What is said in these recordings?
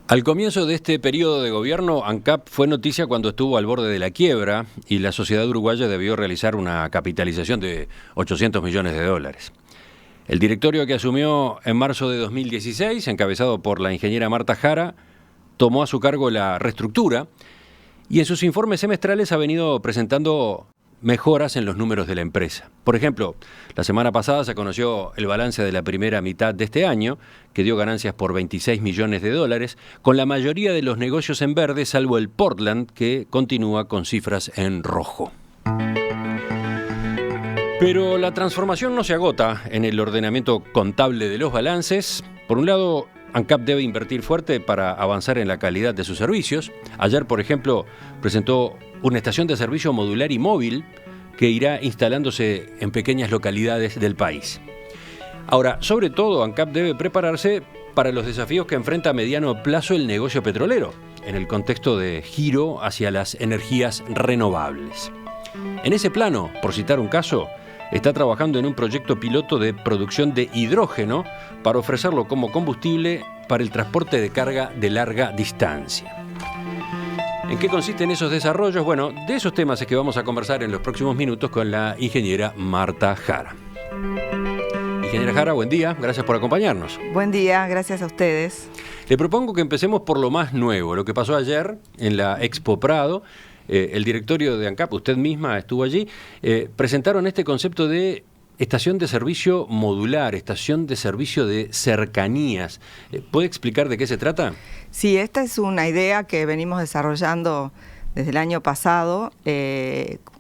Al comienzo de este periodo de gobierno, ANCAP fue noticia cuando estuvo al borde de la quiebra y la sociedad uruguaya debió realizar una capitalización de 800 millones de dólares. El directorio que asumió en marzo de 2016, encabezado por la ingeniera Marta Jara, tomó a su cargo la reestructura y en sus informes semestrales ha venido presentando mejoras en los números de la empresa. Por ejemplo, la semana pasada se conoció el balance de la primera mitad de este año, que dio ganancias por 26 millones de dólares, con la mayoría de los negocios en verde, salvo el Portland, que continúa con cifras en rojo. Pero la transformación no se agota en el ordenamiento contable de los balances. Por un lado, ANCAP debe invertir fuerte para avanzar en la calidad de sus servicios. Ayer, por ejemplo, presentó una estación de servicio modular y móvil que irá instalándose en pequeñas localidades del país. Ahora, sobre todo, ANCAP debe prepararse para los desafíos que enfrenta a mediano plazo el negocio petrolero, en el contexto de giro hacia las energías renovables. En ese plano, por citar un caso, está trabajando en un proyecto piloto de producción de hidrógeno para ofrecerlo como combustible para el transporte de carga de larga distancia. ¿En qué consisten esos desarrollos? Bueno, de esos temas es que vamos a conversar en los próximos minutos con la ingeniera Marta Jara. Ingeniera Jara, buen día, gracias por acompañarnos. Buen día, gracias a ustedes. Le propongo que empecemos por lo más nuevo, lo que pasó ayer en la Expo Prado. El directorio de ANCAP, usted misma estuvo allí, presentaron este concepto de estación de servicio modular, estación de servicio de cercanías. ¿Puede explicar de qué se trata? Sí, esta es una idea que venimos desarrollando desde el año pasado,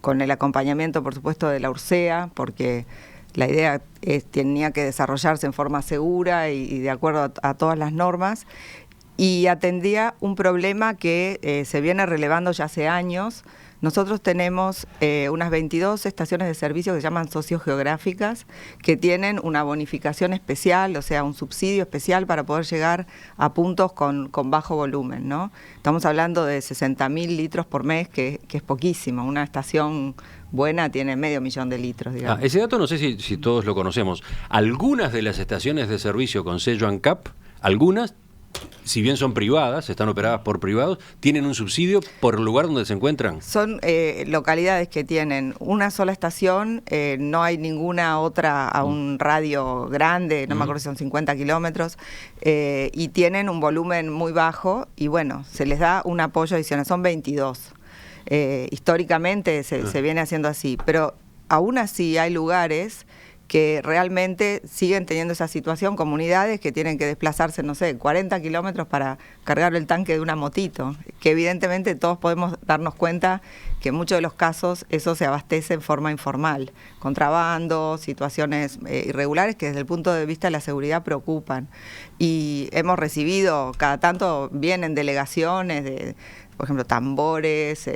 con el acompañamiento, por supuesto, de la URSEA, porque la idea tenía que desarrollarse en forma segura y de acuerdo a todas las normas, y atendía un problema que se viene relevando ya hace años. Nosotros tenemos unas 22 estaciones de servicio que se llaman sociogeográficas, que tienen una bonificación especial, o sea, un subsidio especial para poder llegar a puntos con bajo volumen, ¿no? Estamos hablando de 60.000 litros por mes, que es poquísimo. Una estación buena tiene 500.000 de litros, digamos. Ese dato no sé si todos lo conocemos. Algunas de las estaciones de servicio con sello ANCAP, algunas, si bien son privadas, están operadas por privados, ¿tienen un subsidio por el lugar donde se encuentran? Son localidades que tienen una sola estación, no hay ninguna otra a un radio grande, no me acuerdo si son 50 kilómetros, y tienen un volumen muy bajo y bueno, se les da un apoyo adicional, son 22. Históricamente se viene haciendo así, pero aún así hay lugares que realmente siguen teniendo esa situación, comunidades que tienen que desplazarse, no sé, 40 kilómetros para cargar el tanque de una motito, que evidentemente todos podemos darnos cuenta que en muchos de los casos eso se abastece en forma informal, contrabando, situaciones irregulares que desde el punto de vista de la seguridad preocupan. Y hemos recibido, cada tanto vienen delegaciones de, por ejemplo, tambores,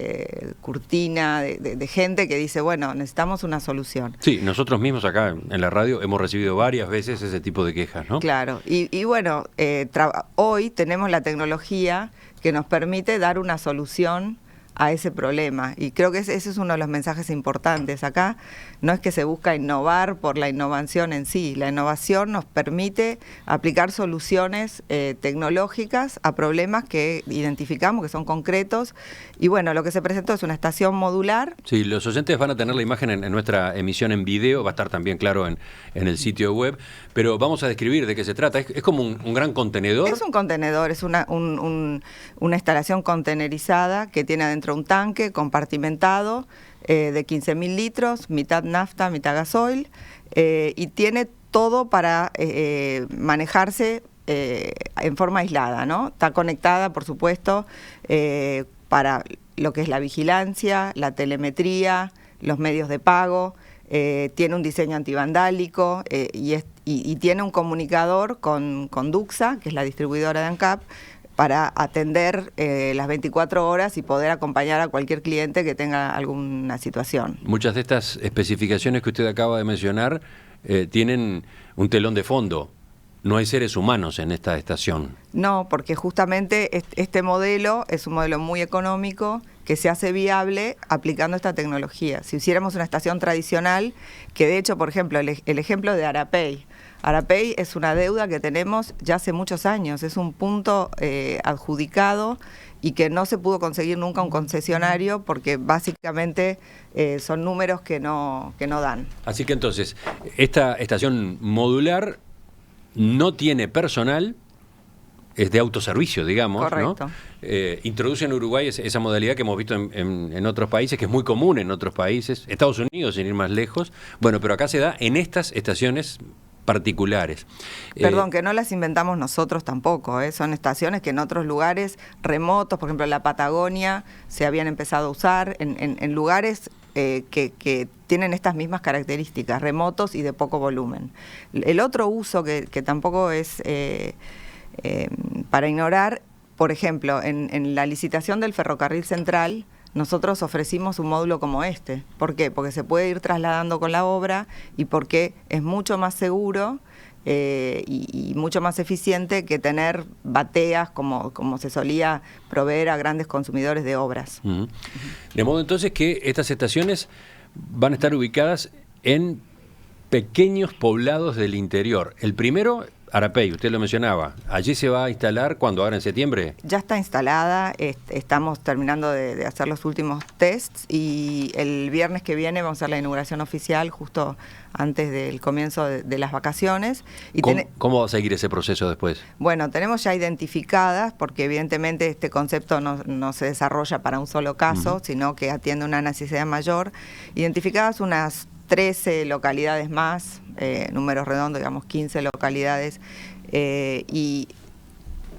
cortina, de gente que dice, bueno, necesitamos una solución. Sí, nosotros mismos acá en la radio hemos recibido varias veces ese tipo de quejas, ¿no? Claro, y bueno, hoy tenemos la tecnología que nos permite dar una solución a ese problema, y creo que ese es uno de los mensajes importantes. Acá no es que se busca innovar por la innovación en sí, la innovación nos permite aplicar soluciones tecnológicas a problemas que identificamos, que son concretos, y bueno, lo que se presentó es una estación modular. Sí, los oyentes van a tener la imagen en nuestra emisión en video, va a estar también claro en el sitio web, pero vamos a describir de qué se trata. ¿Es como un gran contenedor? Es un contenedor, es una instalación contenerizada que tiene adentro un tanque compartimentado de 15.000 litros, mitad nafta, mitad gasoil, y tiene todo para manejarse en forma aislada, ¿no? Está conectada, por supuesto, para lo que es la vigilancia, la telemetría, los medios de pago, tiene un diseño antivandálico y tiene un comunicador con Duxa, que es la distribuidora de ANCAP, para atender las 24 horas y poder acompañar a cualquier cliente que tenga alguna situación. Muchas de estas especificaciones que usted acaba de mencionar tienen un telón de fondo no hay seres humanos en esta estación. No, porque justamente este modelo es un modelo muy económico que se hace viable aplicando esta tecnología. Si hiciéramos una estación tradicional, que de hecho, por ejemplo, el ejemplo de Arapey. Arapey es una deuda que tenemos ya hace muchos años, es un punto adjudicado y que no se pudo conseguir nunca un concesionario porque básicamente son números que no dan. Así que entonces, esta estación modular no tiene personal, es de autoservicio, digamos. Correcto. ¿No? Introduce en Uruguay esa modalidad que hemos visto en otros países, que es muy común en otros países, Estados Unidos sin ir más lejos. Bueno, pero acá se da en estas estaciones particulares. Perdón, que no las inventamos nosotros tampoco, son estaciones que en otros lugares remotos, por ejemplo en la Patagonia, se habían empezado a usar en lugares que tienen estas mismas características, remotos y de poco volumen. El otro uso que tampoco es para ignorar, por ejemplo, en la licitación del Ferrocarril Central, nosotros ofrecimos un módulo como este. ¿Por qué? Porque se puede ir trasladando con la obra y porque es mucho más seguro y mucho más eficiente que tener bateas como se solía proveer a grandes consumidores de obras. Uh-huh. De modo entonces que estas estaciones van a estar ubicadas en pequeños poblados del interior. El primero, Arapey, usted lo mencionaba. ¿Allí se va a instalar cuándo? ¿Ahora en septiembre? Ya está instalada, estamos terminando de hacer los últimos tests y el viernes que viene vamos a hacer la inauguración oficial justo antes del comienzo de las vacaciones. Y ¿Cómo va a seguir ese proceso después? Bueno, tenemos ya identificadas, porque evidentemente este concepto no se desarrolla para un solo caso, sino que atiende una necesidad mayor. Identificadas unas 13 localidades más, números redondos, digamos 15 localidades, y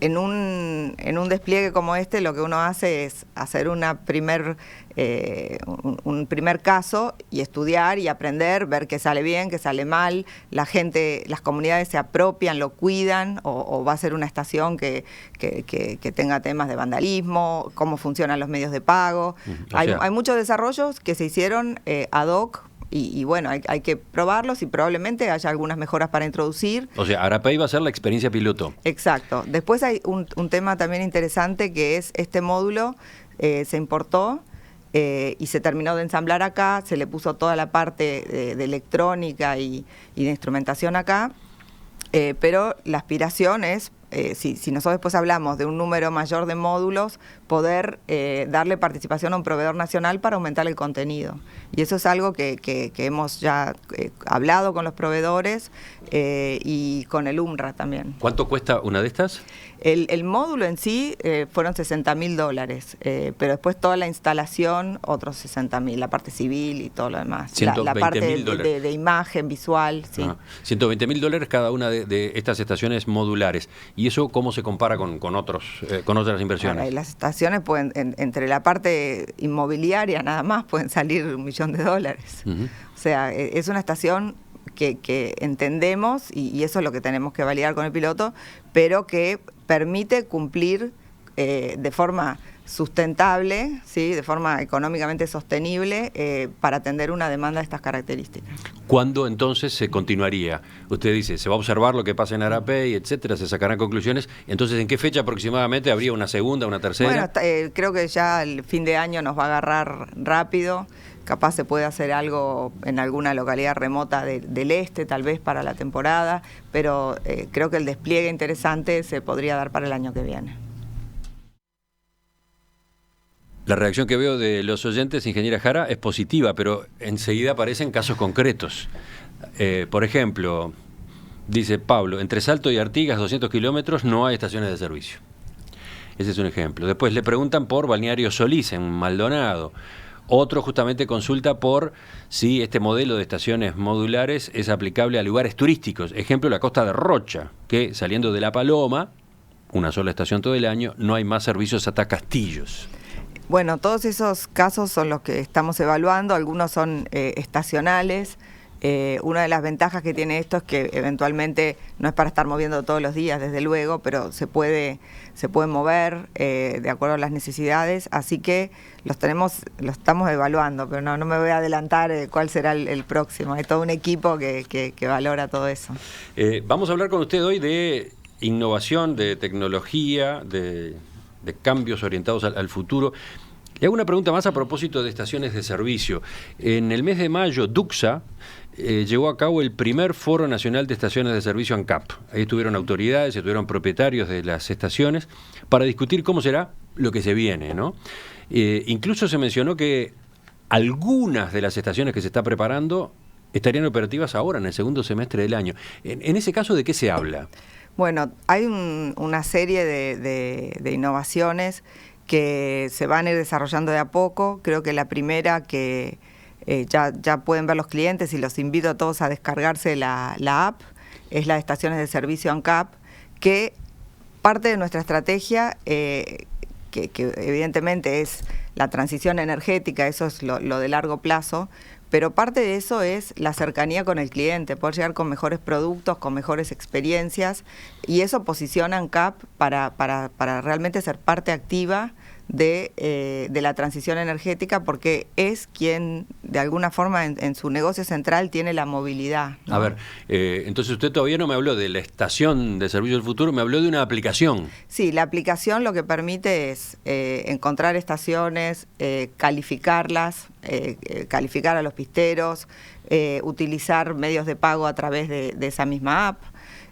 en un despliegue como este lo que uno hace es hacer un primer caso y estudiar y aprender, ver qué sale bien, qué sale mal, la gente, las comunidades se apropian, lo cuidan, o va a ser una estación que tenga temas de vandalismo, cómo funcionan los medios de pago. Hay muchos desarrollos que se hicieron ad hoc. Y bueno, hay que probarlos y probablemente haya algunas mejoras para introducir. O sea, Arapey va a ser la experiencia piloto. Exacto. Después hay un tema también interesante que es este módulo se importó y se terminó de ensamblar acá, se le puso toda la parte de electrónica y de instrumentación acá, pero la aspiración es, si nosotros después hablamos de un número mayor de módulos, poder darle participación a un proveedor nacional para aumentar el contenido. Y eso es algo que hemos ya hablado con los proveedores y con el UMRA también. ¿Cuánto cuesta una de estas? El módulo en sí fueron $60.000, pero después toda la instalación, otros $60.000, la parte civil y todo lo demás. La parte de imagen visual, sí. $120.000 cada una de estas estaciones modulares. ¿Y eso cómo se compara con otras inversiones? Ahora, las estaciones pueden, entre la parte inmobiliaria nada más, pueden salir $1 millón. O sea, es una estación que entendemos, y eso es lo que tenemos que validar con el piloto, pero que permite cumplir de forma sustentable, ¿sí? De forma económicamente sostenible para atender una demanda de estas características. ¿Cuándo entonces se continuaría? Usted dice, se va a observar lo que pasa en Arapey, etcétera, se sacarán conclusiones. Entonces, ¿en qué fecha aproximadamente habría una segunda, una tercera? Bueno, creo que ya el fin de año nos va a agarrar rápido. Capaz se puede hacer algo en alguna localidad remota del este, tal vez para la temporada, pero creo que el despliegue interesante se podría dar para el año que viene. La reacción que veo de los oyentes, ingeniera Jara, es positiva, pero enseguida aparecen casos concretos. Por ejemplo, dice Pablo, entre Salto y Artigas, 200 kilómetros, no hay estaciones de servicio. Ese es un ejemplo. Después le preguntan por Balneario Solís, en Maldonado. Otro justamente consulta por si este modelo de estaciones modulares es aplicable a lugares turísticos. Ejemplo, la Costa de Rocha, que saliendo de La Paloma, una sola estación todo el año, no hay más servicios hasta Castillos. Bueno, todos esos casos son los que estamos evaluando. Algunos son estacionales, Una de las ventajas que tiene esto es que eventualmente no es para estar moviendo todos los días, desde luego, pero se puede mover de acuerdo a las necesidades, así que lo estamos evaluando, pero no me voy a adelantar cuál será el próximo. Hay todo un equipo que valora todo eso. Vamos a hablar con usted hoy de innovación, de tecnología, de cambios orientados al futuro. Le hago una pregunta más a propósito de estaciones de servicio. En el mes de mayo, DUCSA llevó a cabo el primer Foro Nacional de Estaciones de Servicio ANCAP. Ahí estuvieron autoridades, estuvieron propietarios de las estaciones para discutir cómo será lo que se viene, ¿no? Incluso se mencionó que algunas de las estaciones que se está preparando estarían operativas ahora, en el segundo semestre del año. En ese caso, ¿de qué se habla? Bueno, hay una serie de innovaciones que se van a ir desarrollando de a poco. Creo que la primera que ya pueden ver los clientes, y los invito a todos a descargarse la app, es la de estaciones de servicio ANCAP, que parte de nuestra estrategia, que evidentemente es la transición energética, eso es lo de largo plazo, pero parte de eso es la cercanía con el cliente, poder llegar con mejores productos, con mejores experiencias, y eso posiciona a ANCAP para realmente ser parte activa de la transición energética, porque es quien de alguna forma en su negocio central tiene la movilidad, ¿no? A ver, entonces usted todavía no me habló de la estación de servicio del futuro, me habló de una aplicación. Sí, la aplicación lo que permite es encontrar estaciones, calificarlas, calificar a los pisteros, utilizar medios de pago a través de esa misma app,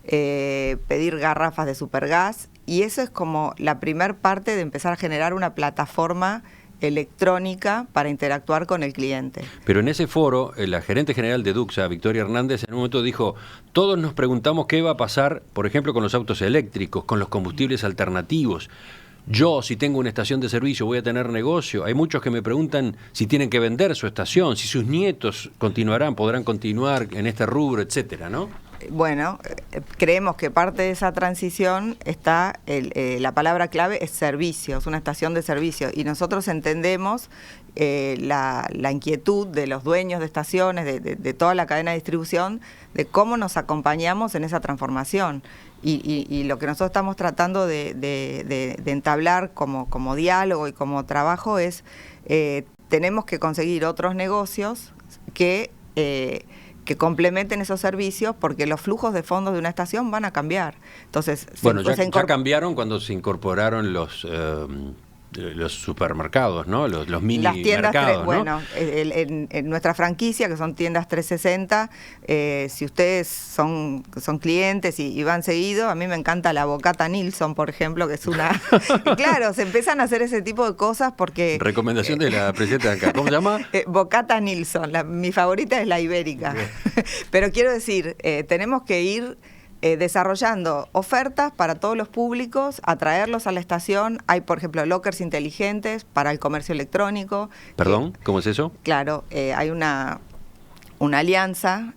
pedir garrafas de supergas, y eso es como la primer parte de empezar a generar una plataforma electrónica para interactuar con el cliente. Pero en ese foro, la gerente general de DUCSA, Victoria Hernández, en un momento dijo, todos nos preguntamos qué va a pasar, por ejemplo, con los autos eléctricos, con los combustibles alternativos. Yo, si tengo una estación de servicio, voy a tener negocio. Hay muchos que me preguntan si tienen que vender su estación, si sus nietos podrán continuar en este rubro, etcétera, ¿no? Bueno, creemos que parte de esa transición está, la palabra clave es servicios, una estación de servicio, y nosotros entendemos la inquietud de los dueños de estaciones, de toda la cadena de distribución, de cómo nos acompañamos en esa transformación. Y lo que nosotros estamos tratando de entablar como diálogo y como trabajo es, tenemos que conseguir otros negocios que complementen esos servicios, porque los flujos de fondos de una estación van a cambiar. Entonces, bueno, ya cambiaron cuando se incorporaron los supermercados, ¿no? Los mini las tiendas mercados, ¿no? Bueno, en nuestra franquicia, que son tiendas 360, si ustedes son clientes y van seguido, a mí me encanta la Bocata Nilsson, por ejemplo, que es una... Claro, se empiezan a hacer ese tipo de cosas porque... Recomendación de la presidenta de acá. ¿Cómo se llama? Bocata Nilsson. Mi favorita es la ibérica. Pero quiero decir, tenemos que ir desarrollando ofertas para todos los públicos, atraerlos a la estación. Hay, por ejemplo, lockers inteligentes para el comercio electrónico. ¿Perdón? ¿Cómo es eso? Claro, hay una alianza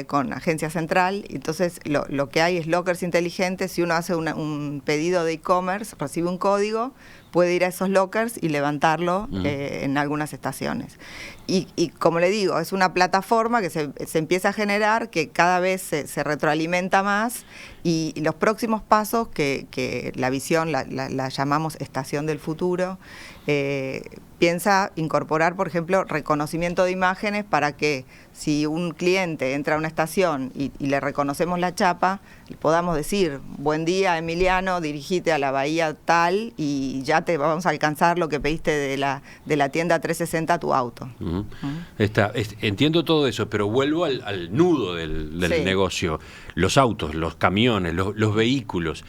con Agencia Central, entonces lo que hay es lockers inteligentes. Si uno hace un pedido de e-commerce, recibe un código, puede ir a esos lockers y levantarlo en algunas estaciones. Y como le digo, es una plataforma que se empieza a generar, que cada vez se retroalimenta más, y los próximos pasos, que la visión la llamamos Estación del Futuro, piensa incorporar, por ejemplo, reconocimiento de imágenes, para que si un cliente entra a una estación y le reconocemos la chapa, podamos decir, buen día Emiliano, dirigite a la bahía tal y ya te vamos a alcanzar lo que pediste de la tienda 360 a tu auto. Entiendo todo eso, pero vuelvo al nudo del Sí. negocio. Los autos, los camiones, los vehículos.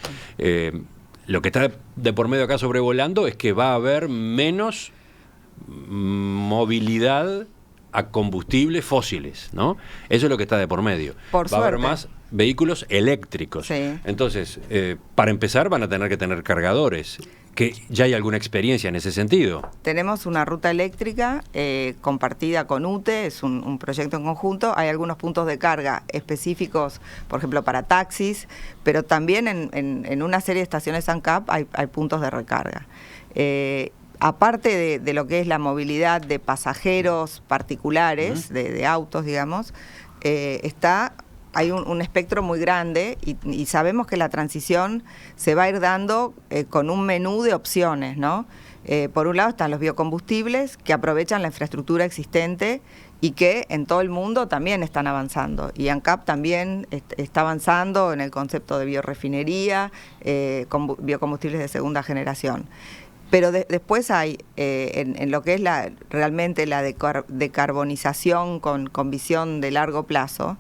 Lo que está de por medio acá sobrevolando es que va a haber menos movilidad a combustibles fósiles, ¿no? Eso es lo que está de por medio. Por va a haber suerte. más vehículos eléctricos. Sí. Entonces, para empezar van a tener que tener cargadores, que ya hay alguna experiencia en ese sentido. Tenemos una ruta eléctrica compartida con UTE, es un proyecto en conjunto. Hay algunos puntos de carga específicos, por ejemplo, para taxis, pero también en una serie de estaciones ANCAP hay puntos de recarga. Aparte de lo que es la movilidad de pasajeros particulares, de autos, digamos, hay un espectro muy grande y sabemos que la transición se va a ir dando con un menú de opciones, ¿no? Por un lado están los biocombustibles que aprovechan la infraestructura existente y que en todo el mundo también están avanzando. Y ANCAP también está avanzando en el concepto de biorefinería, con biocombustibles de segunda generación. Pero después hay, en lo que es realmente la decarbonización con visión de largo plazo,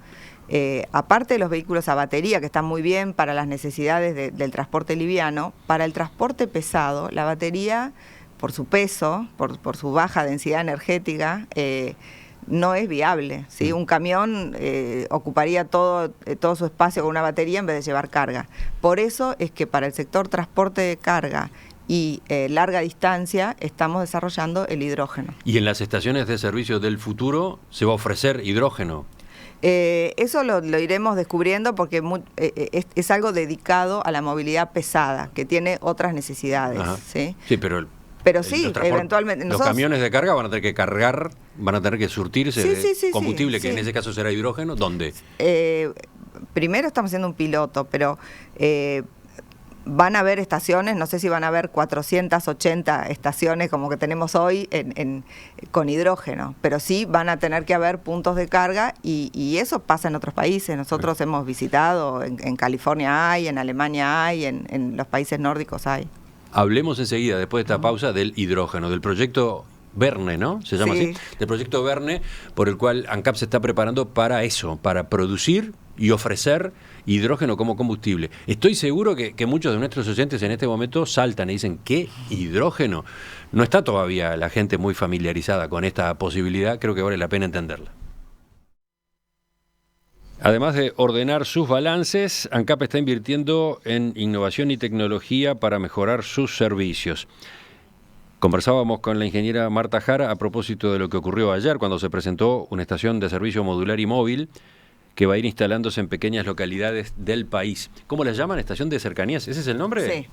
aparte de los vehículos a batería, que están muy bien para las necesidades del transporte liviano, para el transporte pesado, la batería, por su peso, por su baja densidad energética, no es viable, ¿sí? Un camión ocuparía todo su espacio con una batería en vez de llevar carga. Por eso es que para el sector transporte de carga y larga distancia estamos desarrollando el hidrógeno. ¿Y en las estaciones de servicio del futuro se va a ofrecer hidrógeno? Eso lo iremos descubriendo porque es algo dedicado a la movilidad pesada, que tiene otras necesidades. ¿Sí? Sí, pero sí, eventualmente. Los camiones de carga van a tener que cargar, van a tener que surtirse de combustible, que en ese caso será hidrógeno. ¿Dónde? Primero estamos haciendo un piloto, pero van a haber estaciones, no sé si van a haber 480 estaciones como que tenemos hoy con hidrógeno, pero sí van a tener que haber puntos de carga y eso pasa en otros países. Nosotros hemos visitado, en California hay, en Alemania hay, en los países nórdicos hay. Hablemos enseguida, después de esta pausa, del hidrógeno, del proyecto Verne, ¿no? ¿Se llama así? Del proyecto Verne, por el cual ANCAP se está preparando para eso, para producir y ofrecer hidrógeno como combustible. Estoy seguro que muchos de nuestros oyentes en este momento saltan y dicen, ¿qué hidrógeno? No está todavía la gente muy familiarizada con esta posibilidad, creo que vale la pena entenderla. Además de ordenar sus balances, ANCAP está invirtiendo en innovación y tecnología para mejorar sus servicios. Conversábamos con la ingeniera Marta Jara a propósito de lo que ocurrió ayer cuando se presentó una estación de servicio modular y móvil que va a ir instalándose en pequeñas localidades del país. ¿Cómo la llaman? ¿Estación de cercanías? ¿Ese es el nombre? Sí.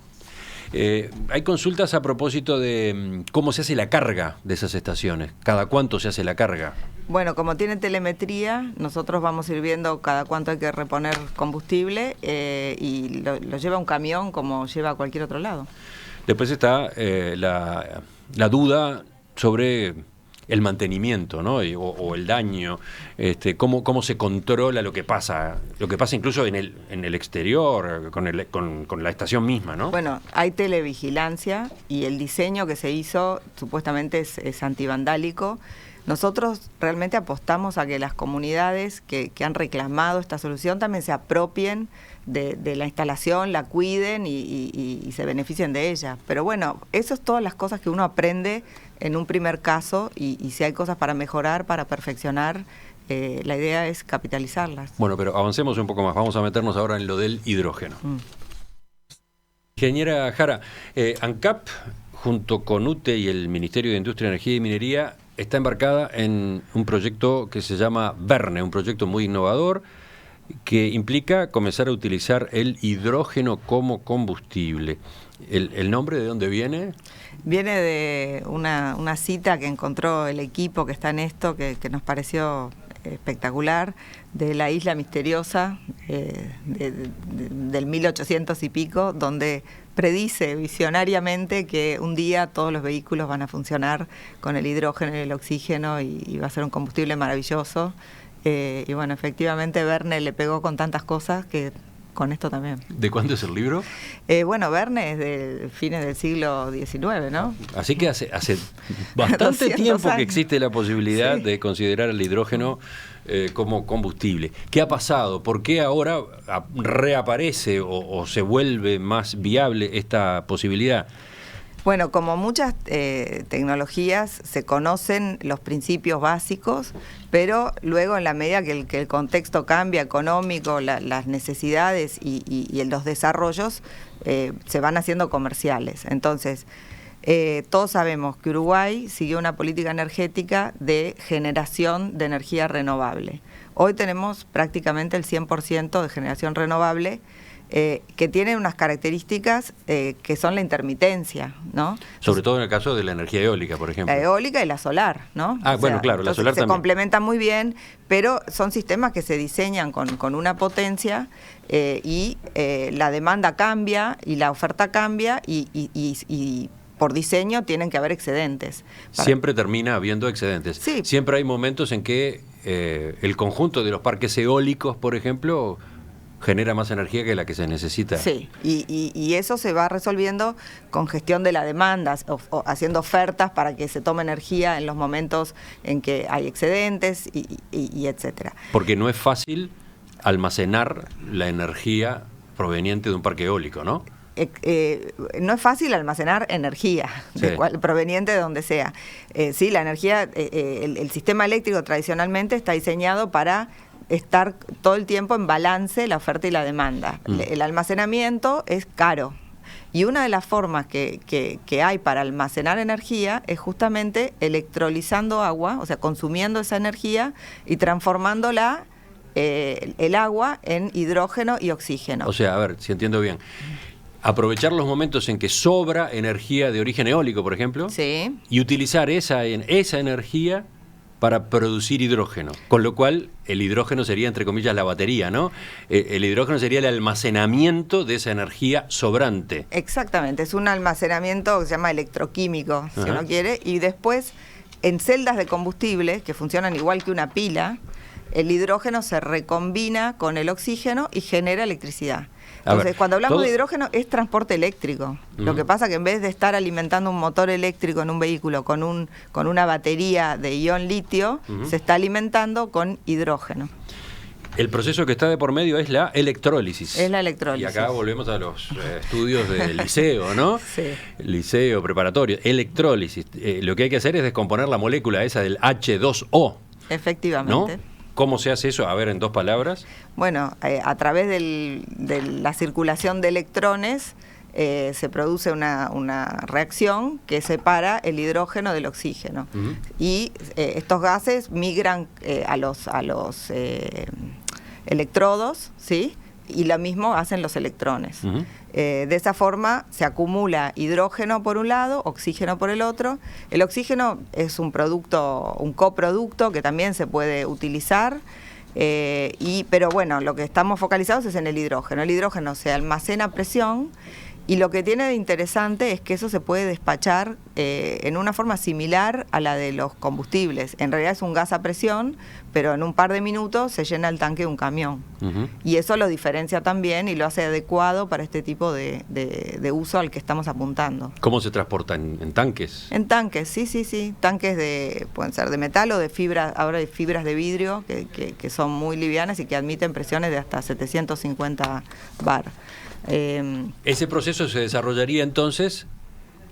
Hay consultas a propósito de cómo se hace la carga de esas estaciones. ¿Cada cuánto se hace la carga? Bueno, como tiene telemetría, nosotros vamos a ir viendo cada cuánto hay que reponer combustible y lo lleva un camión como lleva a cualquier otro lado. Después está la duda sobre el mantenimiento, ¿no? O el daño, cómo se controla lo que pasa incluso en el exterior, con la estación misma, ¿no? Bueno, hay televigilancia y el diseño que se hizo supuestamente es antivandálico. Nosotros realmente apostamos a que las comunidades que han reclamado esta solución también se apropien de la instalación, la cuiden y se beneficien de ella. Pero bueno, eso es todas las cosas que uno aprende en un primer caso y si hay cosas para mejorar, para perfeccionar, la idea es capitalizarlas. Bueno, pero avancemos un poco más. Vamos a meternos ahora en lo del hidrógeno. Ingeniera Jara, ANCAP, junto con UTE y el Ministerio de Industria, Energía y Minería, está embarcada en un proyecto que se llama Verne, un proyecto muy innovador que implica comenzar a utilizar el hidrógeno como combustible. ¿El nombre de dónde viene? Viene de una cita que encontró el equipo que está en esto, que nos pareció espectacular, de la isla misteriosa del 1800 y pico, donde predice visionariamente que un día todos los vehículos van a funcionar con el hidrógeno y el oxígeno y va a ser un combustible maravilloso. Y bueno, efectivamente Verne le pegó con tantas cosas que con esto también. ¿De cuándo es el libro? Bueno, Verne es de fines del siglo XIX, ¿no? Así que hace bastante tiempo que existe la posibilidad de considerar el hidrógeno como combustible. ¿Qué ha pasado? ¿Por qué ahora reaparece o se vuelve más viable esta posibilidad? Bueno, como muchas tecnologías, se conocen los principios básicos, pero luego en la medida que el contexto cambia, económico, las necesidades y los desarrollos, se van haciendo comerciales. Entonces, todos sabemos que Uruguay siguió una política energética de generación de energía renovable. Hoy tenemos prácticamente el 100% de generación renovable, que tienen unas características que son la intermitencia, ¿no? Sobre todo en el caso de la energía eólica, por ejemplo. La eólica y la solar, ¿no? Bueno, claro, la solar se también. complementan muy bien, pero son sistemas que se diseñan con una potencia y la demanda cambia y la oferta cambia y por diseño tienen que haber excedentes. Siempre termina habiendo excedentes. Sí. Siempre hay momentos en que el conjunto de los parques eólicos, por ejemplo, genera más energía que la que se necesita. Sí, y eso se va resolviendo con gestión de la demanda, o haciendo ofertas para que se tome energía en los momentos en que hay excedentes y etcétera. Porque no es fácil almacenar la energía proveniente de un parque eólico, ¿no? No es fácil almacenar energía, Sí. proveniente de donde sea. Sí, la energía, el sistema eléctrico tradicionalmente está diseñado para estar todo el tiempo en balance la oferta y la demanda. El almacenamiento es caro. Y una de las formas que hay para almacenar energía es justamente electrolizando agua, o sea, consumiendo esa energía y transformándola, el agua, en hidrógeno y oxígeno. O sea, a ver, si entiendo bien. Aprovechar los momentos en que sobra energía de origen eólico, por ejemplo, Sí. y utilizar esa energía para producir hidrógeno, con lo cual el hidrógeno sería, entre comillas, la batería, ¿no? El hidrógeno sería el almacenamiento de esa energía sobrante. Exactamente, es un almacenamiento que se llama electroquímico, si Ajá. uno quiere, y después en celdas de combustible, que funcionan igual que una pila, el hidrógeno se recombina con el oxígeno y genera electricidad. Entonces, cuando hablamos de hidrógeno, es transporte eléctrico. Lo que pasa que en vez de estar alimentando un motor eléctrico en un vehículo con una batería de ion litio, se está alimentando con hidrógeno. El proceso que está de por medio es la electrólisis. Es la electrólisis. Y acá volvemos a los estudios del liceo, ¿no? Sí. Liceo preparatorio. Electrólisis. Lo que hay que hacer es descomponer la molécula esa del H2O. Efectivamente. ¿No? ¿Cómo se hace eso? A ver, en 2 palabras. Bueno, a través de la circulación de electrones se produce una reacción que separa el hidrógeno del oxígeno. Y estos gases migran a los electrodos, ¿sí? Y lo mismo hacen los electrones. De esa forma se acumula hidrógeno por un lado, oxígeno por el otro. El oxígeno es un coproducto que también se puede utilizar, pero bueno, lo que estamos focalizados es en el hidrógeno. El hidrógeno se almacena a presión y lo que tiene de interesante es que eso se puede despachar en una forma similar a la de los combustibles. En realidad es un gas a presión, pero en un par de minutos se llena el tanque de un camión. Y eso lo diferencia también y lo hace adecuado para este tipo de uso al que estamos apuntando. ¿Cómo se transporta? ¿En tanques? En tanques, sí. Tanques pueden ser de metal o de fibra, ahora hay fibras de vidrio que son muy livianas y que admiten presiones de hasta 750 bar. Ese proceso se desarrollaría entonces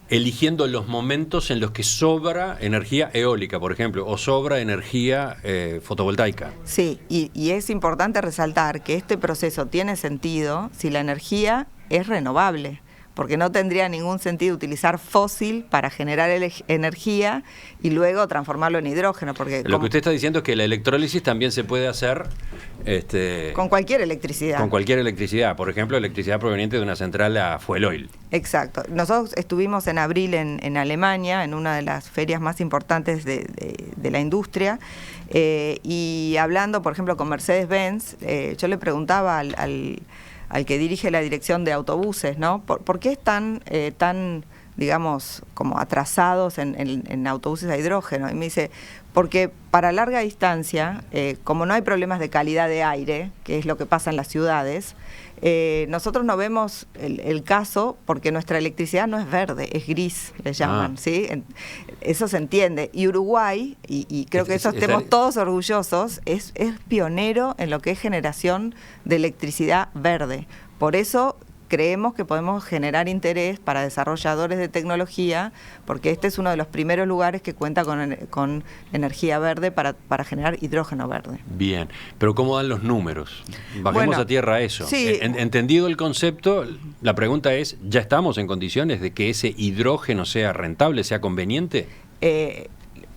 eligiendo los momentos en los que sobra energía eólica, por ejemplo, o sobra energía fotovoltaica. Sí, y es importante resaltar que este proceso tiene sentido si la energía es renovable, porque no tendría ningún sentido utilizar fósil para generar energía y luego transformarlo en hidrógeno. Porque Lo que usted está diciendo es que la electrólisis también se puede hacer con cualquier electricidad. Con cualquier electricidad, por ejemplo, electricidad proveniente de una central a fuel oil. Exacto. Nosotros estuvimos en abril en Alemania, en una de las ferias más importantes de la industria, y hablando, por ejemplo, con Mercedes-Benz, yo le preguntaba al que dirige la dirección de autobuses, ¿no? ¿Por qué están tan, digamos, como atrasados en autobuses a hidrógeno? Y me dice, porque para larga distancia, como no hay problemas de calidad de aire, que es lo que pasa en las ciudades, nosotros no vemos el caso porque nuestra electricidad no es verde, es gris, le llaman, ¿sí? Eso se entiende. Y Uruguay, y creo que eso estemos todos orgullosos, es pionero en lo que es generación de electricidad verde. Por eso creemos que podemos generar interés para desarrolladores de tecnología, porque este es uno de los primeros lugares que cuenta con energía verde para generar hidrógeno verde. Bien, pero ¿cómo dan los números? Bajemos a tierra eso. Sí. Entendido el concepto, la pregunta es, ¿ya estamos en condiciones de que ese hidrógeno sea rentable, sea conveniente?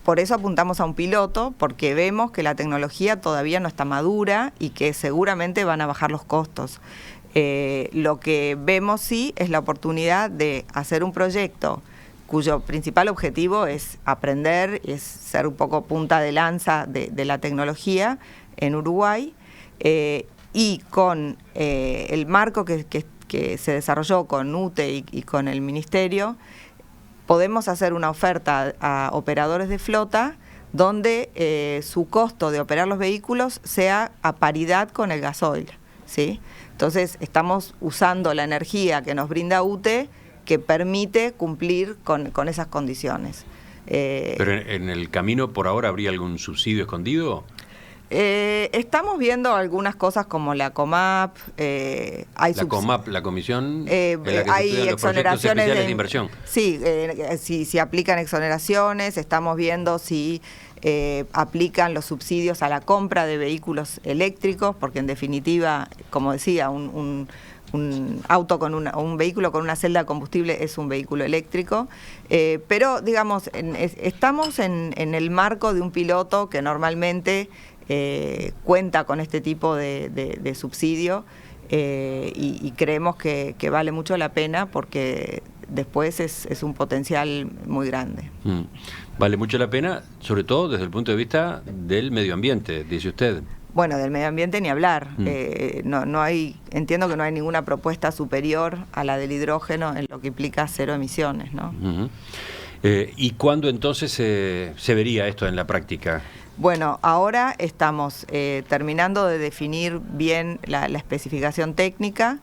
Por eso apuntamos a un piloto, porque vemos que la tecnología todavía no está madura y que seguramente van a bajar los costos. Lo que vemos sí es la oportunidad de hacer un proyecto cuyo principal objetivo es aprender, es ser un poco punta de lanza de la tecnología en Uruguay, y con el marco que se desarrolló con UTE y con el Ministerio, podemos hacer una oferta a operadores de flota donde su costo de operar los vehículos sea a paridad con el gasoil, ¿sí? Entonces estamos usando la energía que nos brinda UTE, que permite cumplir con esas condiciones. ¿Pero en el camino por ahora habría algún subsidio escondido? Estamos viendo algunas cosas como la COMAP. La COMAP, la comisión en la que hay se exoneraciones de inversión. Sí, si aplican exoneraciones, estamos viendo si aplican los subsidios a la compra de vehículos eléctricos, porque en definitiva, como decía, un auto un vehículo con una celda de combustible es un vehículo eléctrico, pero digamos, estamos en el marco de un piloto que normalmente cuenta con este tipo de subsidio, y creemos que vale mucho la pena porque después es un potencial muy grande. Vale mucho la pena, sobre todo desde el punto de vista del medio ambiente, dice usted. Bueno, del medio ambiente ni hablar. No hay, entiendo que no hay ninguna propuesta superior a la del hidrógeno en lo que implica cero emisiones, ¿no? ¿Y cuándo entonces se vería esto en la práctica? Bueno, ahora estamos terminando de definir bien la especificación técnica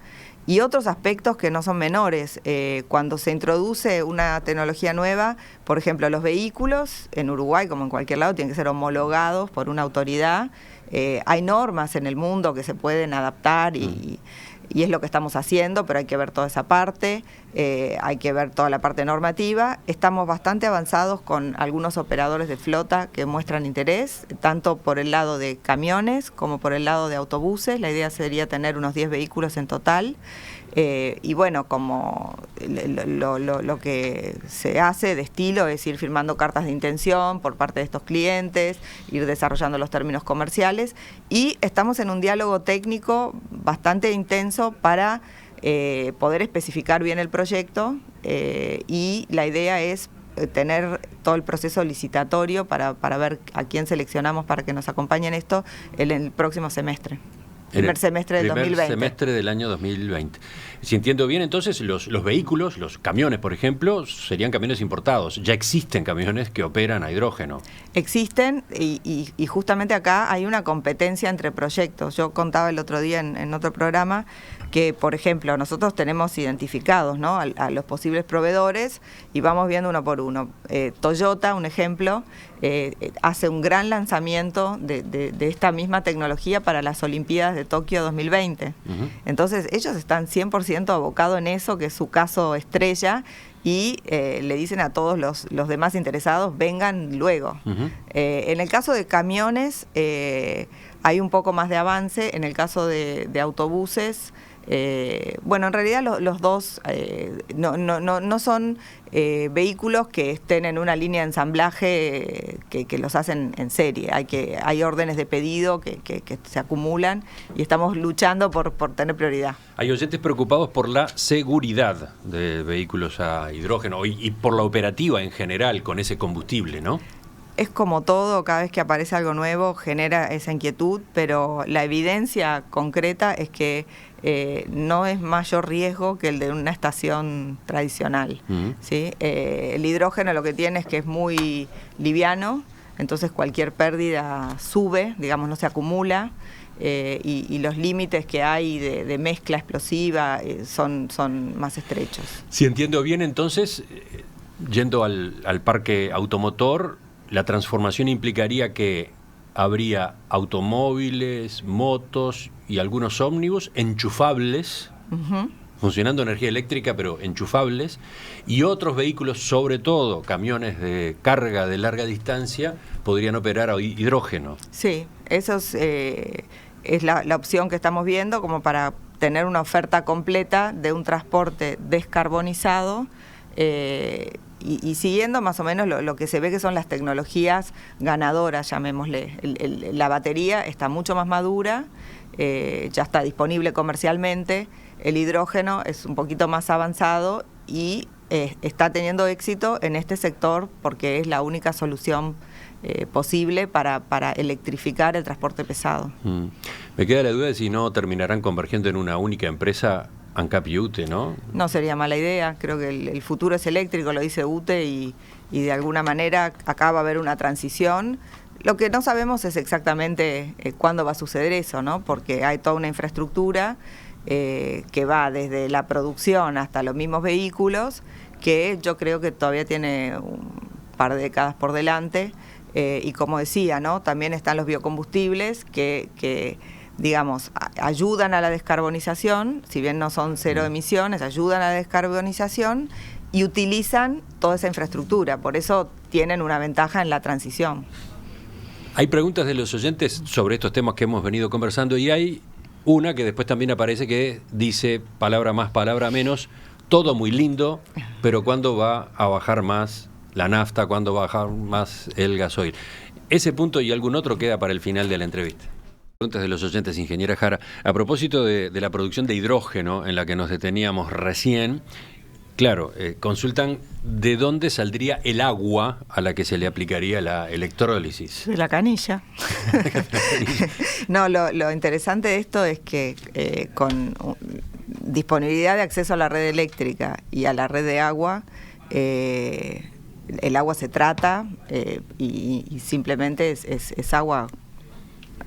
y otros aspectos que no son menores. Cuando se introduce una tecnología nueva, por ejemplo, los vehículos en Uruguay, como en cualquier lado, tienen que ser homologados por una autoridad. Hay normas en el mundo que se pueden adaptar y es lo que estamos haciendo, pero hay que ver toda esa parte, hay que ver toda la parte normativa. Estamos bastante avanzados con algunos operadores de flota que muestran interés, tanto por el lado de camiones como por el lado de autobuses. La idea sería tener unos 10 vehículos en total. Y bueno, como lo que se hace de estilo es ir firmando cartas de intención por parte de estos clientes, ir desarrollando los términos comerciales, y estamos en un diálogo técnico bastante intenso para poder especificar bien el proyecto, y la idea es tener todo el proceso licitatorio para ver a quién seleccionamos para que nos acompañe en esto en el próximo semestre. Primer semestre del 2020. Primer semestre del año 2020. Si entiendo bien, entonces, los vehículos, los camiones, por ejemplo, serían camiones importados. Ya existen camiones que operan a hidrógeno. Existen, y justamente acá hay una competencia entre proyectos. Yo contaba el otro día en otro programa que, por ejemplo, nosotros tenemos identificados, ¿no?, a los posibles proveedores y vamos viendo uno por uno. Toyota, un ejemplo, hace un gran lanzamiento de esta misma tecnología para las Olimpiadas de Tokio 2020. Entonces ellos están 100% abocados en eso, que es su caso estrella, y le dicen a todos los demás interesados, vengan luego. En el caso de camiones hay un poco más de avance. En el caso de autobuses, bueno, en realidad los dos no son vehículos que estén en una línea de ensamblaje que los hacen en serie. Hay órdenes de pedido que se acumulan y estamos luchando por tener prioridad. Hay oyentes preocupados por la seguridad de vehículos a hidrógeno y por la operativa en general con ese combustible, ¿no? Es como todo, cada vez que aparece algo nuevo genera esa inquietud, pero la evidencia concreta es que no es mayor riesgo que el de una estación tradicional. ¿Sí? El hidrógeno lo que tiene es que es muy liviano, entonces cualquier pérdida sube, digamos, no se acumula, y los límites que hay de mezcla explosiva son más estrechos. Si entiendo bien, entonces, yendo al parque automotor, la transformación implicaría que habría automóviles, motos y algunos ómnibus enchufables, funcionando energía eléctrica, pero enchufables, y otros vehículos, sobre todo camiones de carga de larga distancia, podrían operar a hidrógeno. Sí, eso es la opción que estamos viendo como para tener una oferta completa de un transporte descarbonizado, y siguiendo más o menos lo que se ve que son las tecnologías ganadoras, llamémosle. La batería está mucho más madura, ya está disponible comercialmente. El hidrógeno es un poquito más avanzado y está teniendo éxito en este sector porque es la única solución posible para electrificar el transporte pesado. Me queda la duda de si no terminarán convergiendo en una única empresa ANCAP y UTE, ¿no? No sería mala idea, creo que el futuro es eléctrico, lo dice UTE, y de alguna manera acá va a haber una transición. Lo que no sabemos es exactamente cuándo va a suceder eso, ¿no? Porque hay toda una infraestructura que va desde la producción hasta los mismos vehículos, que yo creo que todavía tiene un par de décadas por delante. Y como decía, ¿no? También están los biocombustibles que digamos, ayudan a la descarbonización, si bien no son cero emisiones, ayudan a la descarbonización y utilizan toda esa infraestructura, por eso tienen una ventaja en la transición. Hay preguntas de los oyentes sobre estos temas que hemos venido conversando y hay una que después también aparece que dice palabra más, palabra menos, todo muy lindo, pero ¿cuándo va a bajar más la nafta? ¿Cuándo va a bajar más el gasoil? Ese punto y algún otro queda para el final de la entrevista. Preguntas de los oyentes, ingeniera Jara. A propósito de la producción de hidrógeno en la que nos deteníamos recién, claro, consultan de dónde saldría el agua a la que se le aplicaría la electrólisis. De la canilla. No, lo interesante de esto es que con disponibilidad de acceso a la red eléctrica y a la red de agua, el agua se trata y simplemente es agua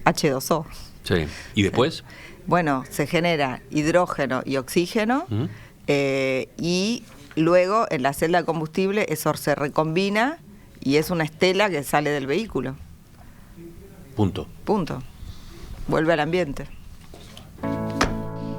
H2O. Sí. ¿Y después? Bueno, se genera hidrógeno y oxígeno y luego en la celda de combustible eso se recombina y es una estela que sale del vehículo. Punto. Vuelve al ambiente.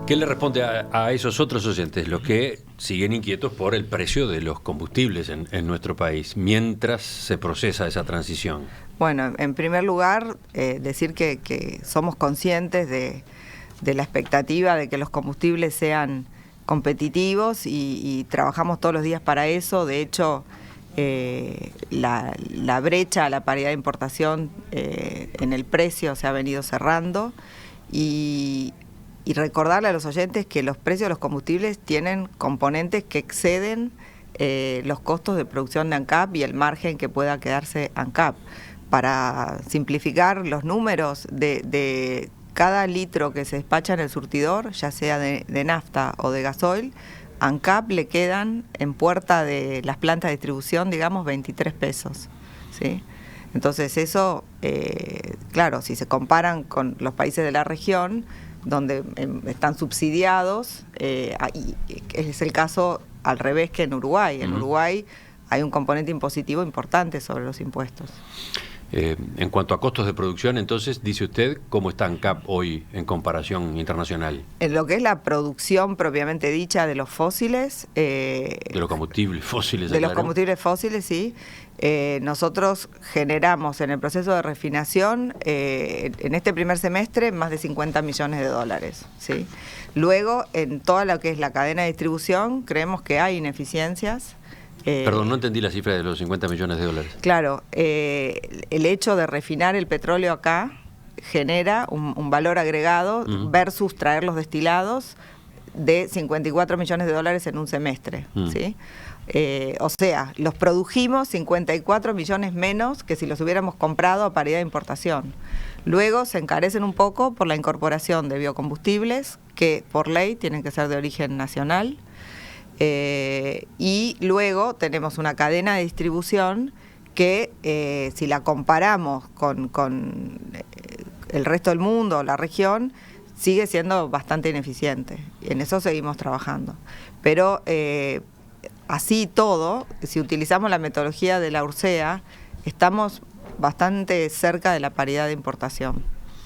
¿Qué le responde a esos otros oyentes, los que siguen inquietos por el precio de los combustibles en nuestro país, mientras se procesa esa transición? Bueno, en primer lugar, decir que somos conscientes de la expectativa de que los combustibles sean competitivos y trabajamos todos los días para eso. De hecho, la brecha a la paridad de importación en el precio se ha venido cerrando y recordarle a los oyentes que los precios de los combustibles tienen componentes que exceden los costos de producción de ANCAP y el margen que pueda quedarse ANCAP. Para simplificar los números, de cada litro que se despacha en el surtidor, ya sea de nafta o de gasoil, ANCAP le quedan en puerta de las plantas de distribución, digamos, 23 pesos, ¿sí? Entonces eso, claro, si se comparan con los países de la región, donde están subsidiados, es el caso al revés que en Uruguay. En Uruguay hay un componente impositivo importante sobre los impuestos. En cuanto a costos de producción, entonces, dice usted, ¿cómo está ANCAP hoy en comparación internacional? En lo que es la producción propiamente dicha de los fósiles... de los combustibles fósiles. De los combustibles fósiles, sí. Nosotros generamos en el proceso de refinación, en este primer semestre, más de 50 millones de dólares, ¿sí? Luego, en toda lo que es la cadena de distribución, creemos que hay ineficiencias. Perdón, no entendí la cifra de los 50 millones de dólares. Claro, el hecho de refinar el petróleo acá genera un valor agregado versus traer los destilados de 54 millones de dólares en un semestre, ¿sí? O sea, los produjimos 54 millones menos que si los hubiéramos comprado a paridad de importación. Luego se encarecen un poco por la incorporación de biocombustibles que por ley tienen que ser de origen nacional. Y luego tenemos una cadena de distribución que si la comparamos con el resto del mundo, la región, sigue siendo bastante ineficiente. En eso seguimos trabajando. Pero así todo, si utilizamos la metodología de la URSEA, estamos bastante cerca de la paridad de importación,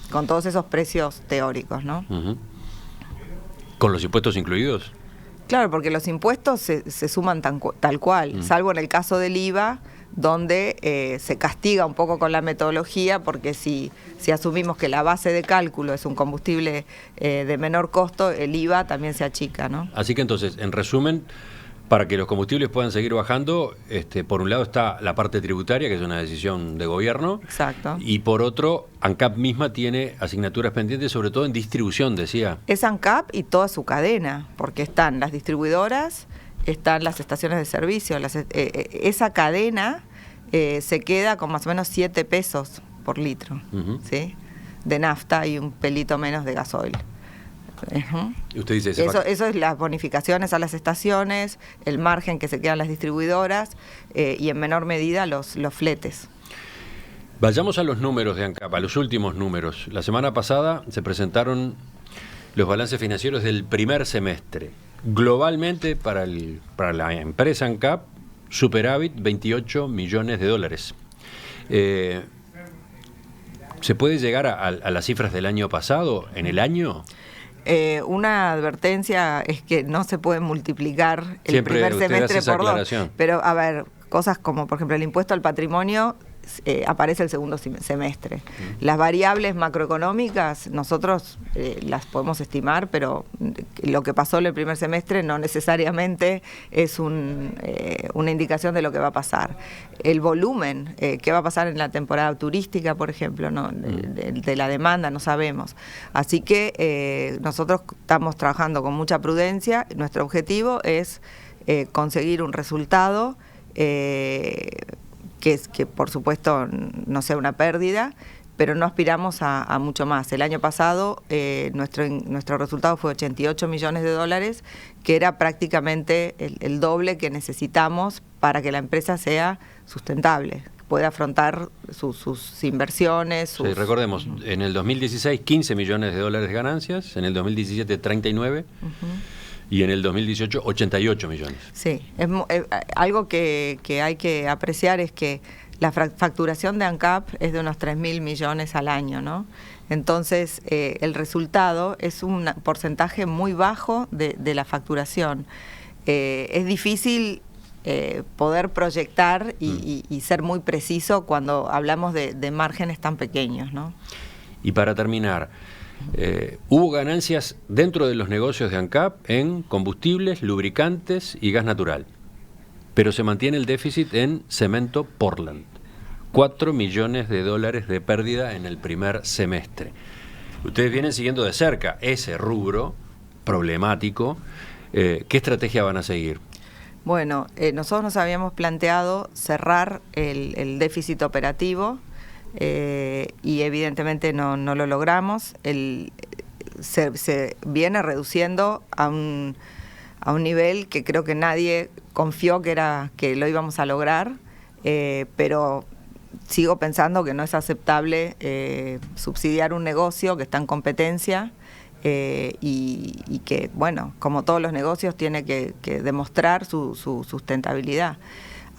con todos esos precios teóricos, ¿no? ¿Con los impuestos incluidos? Claro, porque los impuestos se suman tal cual, salvo en el caso del IVA, donde se castiga un poco con la metodología, porque si asumimos que la base de cálculo es un combustible de menor costo, el IVA también se achica, ¿no? Así que entonces, en resumen, para que los combustibles puedan seguir bajando, por un lado está la parte tributaria, que es una decisión de gobierno. Exacto. Y por otro, ANCAP misma tiene asignaturas pendientes, sobre todo en distribución, decía. Es ANCAP y toda su cadena, porque están las distribuidoras, están las estaciones de servicio. Esa cadena se queda con más o menos 7 pesos por litro, ¿sí? De nafta y un pelito menos de gasoil. Y usted dice eso es las bonificaciones a las estaciones, el margen que se quedan las distribuidoras y en menor medida los fletes. Vayamos a los números de ANCAP, a los últimos números. La semana pasada se presentaron los balances financieros del primer semestre. Globalmente, para la empresa ANCAP, superávit 28 millones de dólares. ¿Se puede llegar a las cifras del año pasado en el año? Una advertencia es que no se puede multiplicar el Siempre primer usted semestre hace esa por aclaración. 2. Pero, a ver, cosas como, por ejemplo, el impuesto al patrimonio aparece el segundo semestre. Las variables macroeconómicas nosotros las podemos estimar, pero lo que pasó en el primer semestre no necesariamente es una indicación de lo que va a pasar. El volumen, qué va a pasar en la temporada turística, por ejemplo, ¿no? de la demanda, no sabemos. Así que nosotros estamos trabajando con mucha prudencia. Nuestro objetivo es conseguir un resultado que por supuesto no sea una pérdida, pero no aspiramos a mucho más. El año pasado nuestro resultado fue 88 millones de dólares, que era prácticamente el doble que necesitamos para que la empresa sea sustentable, pueda afrontar sus inversiones. Sí, recordemos, en el 2016 15 millones de dólares de ganancias, en el 2017 39. Y en el 2018, 88 millones. Sí, algo que hay que apreciar es que la facturación de ANCAP es de unos 3.000 millones al año, ¿no? Entonces, el resultado es un porcentaje muy bajo de la facturación. Es difícil poder proyectar y ser muy preciso cuando hablamos de márgenes tan pequeños, ¿no? Y para terminar, hubo ganancias dentro de los negocios de ANCAP en combustibles, lubricantes y gas natural, pero se mantiene el déficit en cemento Portland. 4 millones de dólares de pérdida en el primer semestre. Ustedes vienen siguiendo de cerca ese rubro problemático. ¿Qué estrategia van a seguir? Bueno, nosotros nos habíamos planteado cerrar el déficit operativo, y evidentemente no lo logramos. Se viene reduciendo a un nivel que creo que nadie confió que lo íbamos a lograr, pero sigo pensando que no es aceptable subsidiar un negocio que está en competencia y que, bueno, como todos los negocios, tiene que demostrar su sustentabilidad.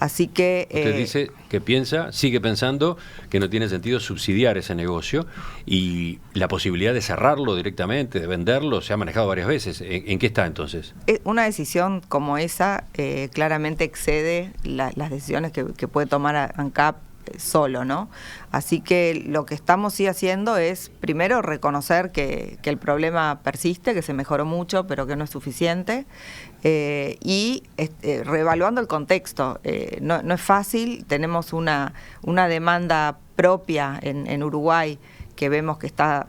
Así que usted dice que sigue pensando que no tiene sentido subsidiar ese negocio, y la posibilidad de cerrarlo directamente, de venderlo, se ha manejado varias veces. ¿En qué está entonces? Una decisión como esa claramente excede las decisiones que puede tomar ANCAP solo, ¿no? Así que lo que estamos haciendo es, primero, reconocer que el problema persiste, que se mejoró mucho, pero que no es suficiente, y reevaluando el contexto. No es fácil. Tenemos una demanda propia en Uruguay que vemos que está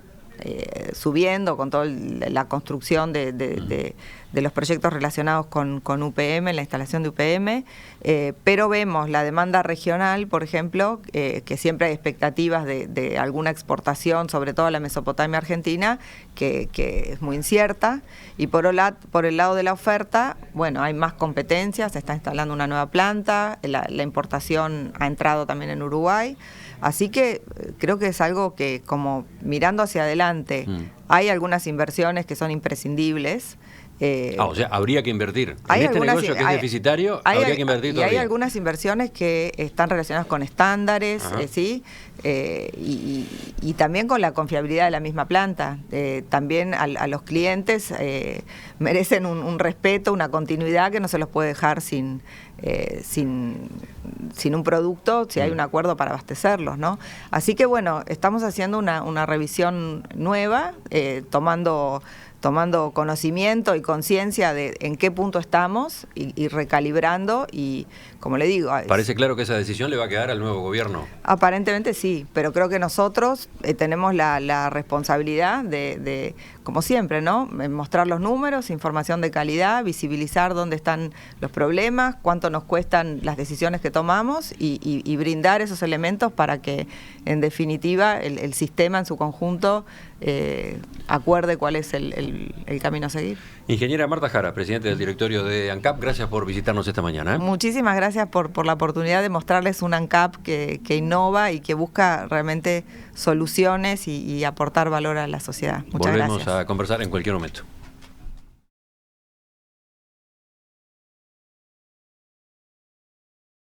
subiendo con toda la construcción de los proyectos relacionados con UPM, la instalación de UPM, pero vemos la demanda regional, por ejemplo, que siempre hay expectativas de alguna exportación, sobre todo a la Mesopotamia argentina, que es muy incierta, y por el lado de la oferta, bueno, hay más competencias, se está instalando una nueva planta, la importación ha entrado también en Uruguay. Así que creo que es algo que, como mirando hacia adelante, hay algunas inversiones que son imprescindibles. O sea, habría que invertir. En este negocio que es deficitario, habría que invertir todavía. Y hay algunas inversiones que están relacionadas con estándares, ¿sí? Y también con la confiabilidad de la misma planta. También a los clientes merecen un respeto, una continuidad que no se los puede dejar sin un producto, si hay un acuerdo para abastecerlos, ¿no? Así que, bueno, estamos haciendo una revisión nueva, tomando tomando conocimiento y conciencia de en qué punto estamos y recalibrando y, como le digo... Parece claro que esa decisión le va a quedar al nuevo gobierno. Aparentemente sí, pero creo que nosotros tenemos la responsabilidad de, como siempre, ¿no? Mostrar los números, información de calidad, visibilizar dónde están los problemas, cuánto nos cuestan las decisiones que tomamos y brindar esos elementos para que, en definitiva, el sistema en su conjunto acuerde cuál es el camino a seguir. Ingeniera Marta Jara, presidente del directorio de ANCAP, gracias por visitarnos esta mañana. Muchísimas gracias por la oportunidad de mostrarles un ANCAP que innova y que busca realmente soluciones y aportar valor a la sociedad. Muchas gracias. Volvemos a conversar en cualquier momento.